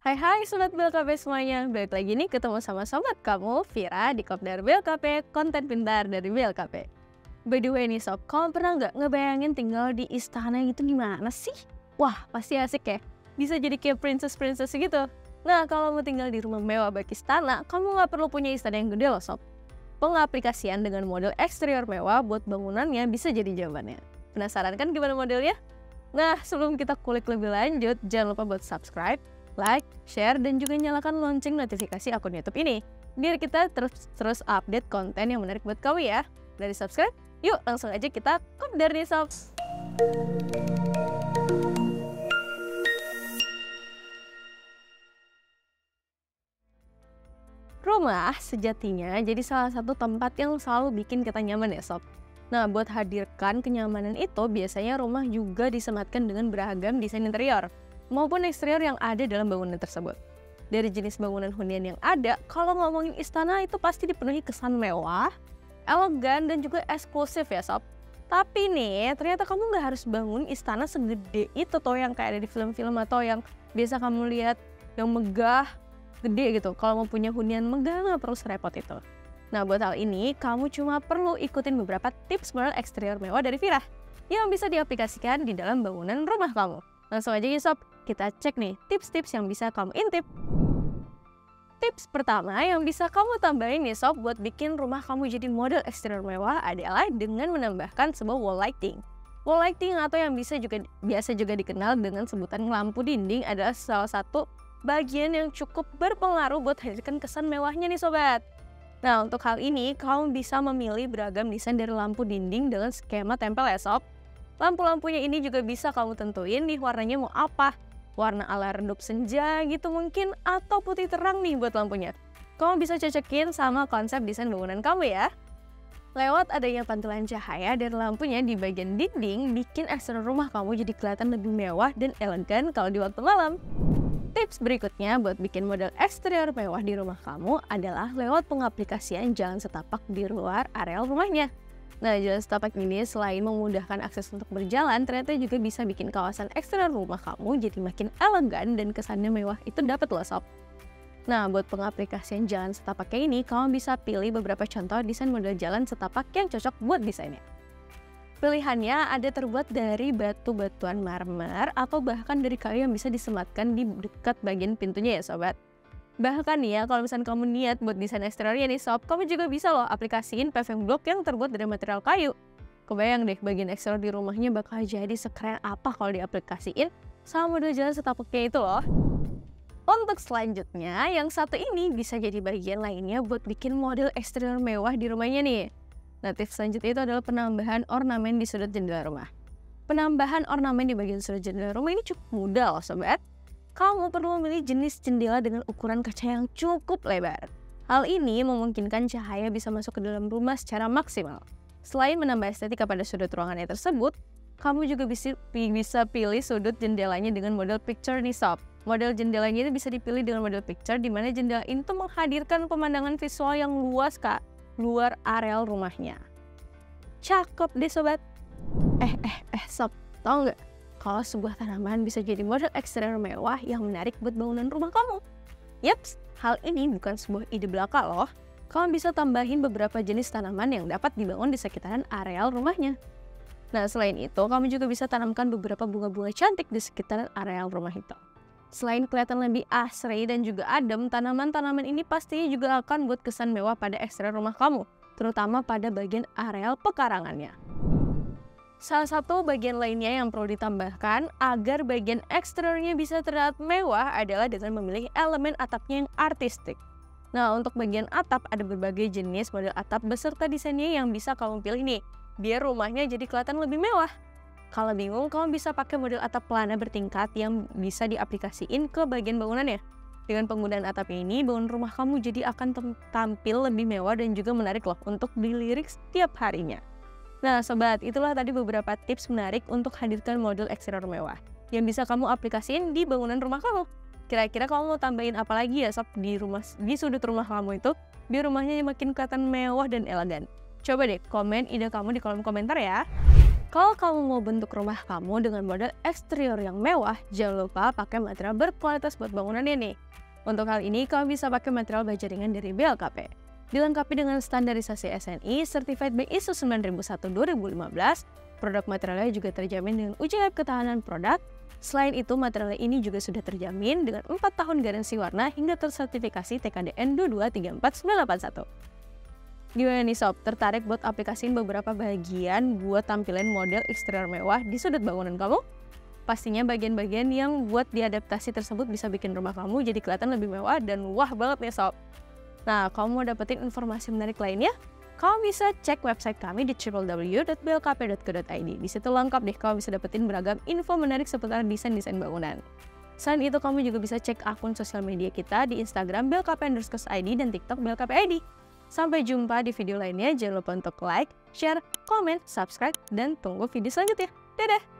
Hai Sobat BLKP semuanya, balik lagi nih ketemu sama sobat kamu, Vira di Kopdar BLKP, konten pintar dari BLKP. By the way nih sob, kamu pernah nggak ngebayangin tinggal di istana gitu gimana sih? Wah, pasti asik ya, bisa jadi kayak princess-princess gitu. Nah, kalau mau tinggal di rumah mewah bak istana, kamu nggak perlu punya istana yang gede loh sob. Pengaplikasian dengan model eksterior mewah buat bangunannya bisa jadi jawabannya. Penasaran kan gimana modelnya? Nah, sebelum kita kulik lebih lanjut, jangan lupa buat subscribe, like, share, dan juga nyalakan lonceng notifikasi akun YouTube ini. Biar kita terus update konten yang menarik buat kamu ya. Dari subscribe, yuk langsung aja kita kopdar nih sob. Rumah sejatinya jadi salah satu tempat yang selalu bikin kita nyaman ya sob. Nah, buat hadirkan kenyamanan itu, biasanya rumah juga disematkan dengan beragam desain interior maupun eksterior yang ada dalam bangunan tersebut. Dari jenis bangunan hunian yang ada, kalau ngomongin istana itu pasti dipenuhi kesan mewah, elegan, dan juga eksklusif ya sob. Tapi nih, ternyata kamu nggak harus bangun istana segede itu tuh yang kayak ada di film-film atau yang biasa kamu lihat yang megah, gede gitu. Kalau mau punya hunian megah nggak perlu serepot itu. Nah, buat hal ini, kamu cuma perlu ikutin beberapa tips model eksterior mewah dari Vira yang bisa diaplikasikan di dalam bangunan rumah kamu. Langsung aja ya sob, kita cek nih tips-tips yang bisa kamu intip. Tips pertama yang bisa kamu tambahin nih sob buat bikin rumah kamu jadi model eksterior mewah adalah dengan menambahkan sebuah wall lighting. Wall lighting atau yang biasa juga dikenal dengan sebutan lampu dinding adalah salah satu bagian yang cukup berpengaruh buat hadirkan kesan mewahnya nih sobat. Nah, untuk hal ini kamu bisa memilih beragam desain dari lampu dinding dengan skema tempel ya sob. Lampu-lampunya ini juga bisa kamu tentuin nih warnanya mau apa. Warna ala redup senja gitu mungkin, atau putih terang nih buat lampunya. Kamu bisa cocokin sama konsep desain bangunan kamu ya. Lewat adanya pantulan cahaya dari lampunya di bagian dinding, bikin eksterior rumah kamu jadi kelihatan lebih mewah dan elegan kalau di waktu malam. Tips berikutnya buat bikin model eksterior mewah di rumah kamu adalah lewat pengaplikasian jalan setapak di luar areal rumahnya. Nah, jalan setapak ini selain memudahkan akses untuk berjalan, ternyata juga bisa bikin kawasan eksterior rumah kamu jadi makin elegan dan kesannya mewah itu dapat loh sob. Nah, buat pengaplikasian jalan setapaknya ini, kamu bisa pilih beberapa contoh desain model jalan setapak yang cocok buat desainnya. Pilihannya ada terbuat dari batu-batuan marmer atau bahkan dari kayu yang bisa disematkan di dekat bagian pintunya ya sobat. Bahkan nih ya, kalau misalnya kamu niat buat desain eksteriornya nih sob, kamu juga bisa loh aplikasiin paving block yang terbuat dari material kayu. Kebayang deh bagian eksterior di rumahnya bakal jadi sekeren apa kalau diaplikasiin sama model jalan setapaknya itu loh. Untuk selanjutnya, yang satu ini bisa jadi bagian lainnya buat bikin model eksterior mewah di rumahnya nih. Nah, tips selanjutnya itu adalah penambahan ornamen di sudut jendela rumah. Penambahan ornamen di bagian sudut jendela rumah ini cukup mudah loh sobat. Kamu perlu memilih jenis jendela dengan ukuran kaca yang cukup lebar. Hal ini memungkinkan cahaya bisa masuk ke dalam rumah secara maksimal. Selain menambah estetika pada sudut ruangannya tersebut, kamu juga bisa pilih sudut jendelanya dengan model picture nih sob. Model jendelanya itu bisa dipilih dengan model picture di mana jendela itu menghadirkan pemandangan visual yang luas luar areal rumahnya. Cakep deh sobat. Sob, tau nggak? Kalau sebuah tanaman bisa jadi model eksterior mewah yang menarik buat bangunan rumah kamu. Yaps, hal ini bukan sebuah ide belaka loh. Kamu bisa tambahin beberapa jenis tanaman yang dapat dibangun di sekitaran areal rumahnya. Nah, selain itu, kamu juga bisa tanamkan beberapa bunga-bunga cantik di sekitaran areal rumah itu. Selain kelihatan lebih asri dan juga adem, tanaman-tanaman ini pastinya juga akan buat kesan mewah pada eksterior rumah kamu, terutama pada bagian areal pekarangannya. Salah satu bagian lainnya yang perlu ditambahkan agar bagian eksteriornya bisa terlihat mewah adalah dengan memilih elemen atapnya yang artistik. Nah, untuk bagian atap ada berbagai jenis model atap beserta desainnya yang bisa kamu pilih nih, biar rumahnya jadi kelihatan lebih mewah. Kalau bingung, kamu bisa pakai model atap pelana bertingkat yang bisa diaplikasiin ke bagian bangunannya. Dengan penggunaan atap ini, bangunan rumah kamu jadi akan tampil lebih mewah dan juga menarik loh untuk dilirik setiap harinya. Nah sobat, itulah tadi beberapa tips menarik untuk hadirkan model eksterior mewah yang bisa kamu aplikasiin di bangunan rumah kamu. Kira-kira kamu mau tambahin apa lagi ya sob di sudut rumah kamu itu biar rumahnya makin kelihatan mewah dan elegan? Coba deh komen ide kamu di kolom komentar ya. Kalau kamu mau bentuk rumah kamu dengan model eksterior yang mewah, jangan lupa pakai material berkualitas buat bangunannya nih. Untuk hal ini, kamu bisa pakai material baja ringan dari BLKP. Dilengkapi dengan standarisasi SNI, Certified by ISO 9001-2015, produk materialnya juga terjamin dengan uji lab ketahanan produk. Selain itu, material ini juga sudah terjamin dengan 4 tahun garansi warna hingga tersertifikasi TKDN 2234981. Gimana nih sob, tertarik buat aplikasiin beberapa bagian buat tampilan model eksterior mewah di sudut bangunan kamu? Pastinya bagian-bagian yang buat diadaptasi tersebut bisa bikin rumah kamu jadi kelihatan lebih mewah dan wah banget nih sob. Nah, kamu mau dapetin informasi menarik lainnya? Kamu bisa cek website kami di www.blkp.co.id. Di situ lengkap deh, kamu bisa dapetin beragam info menarik seputar desain-desain bangunan. Selain itu, kamu juga bisa cek akun sosial media kita di Instagram blkp_id dan TikTok blkp_id. Sampai jumpa di video lainnya, jangan lupa untuk like, share, komen, subscribe, dan tunggu video selanjutnya. Dadah!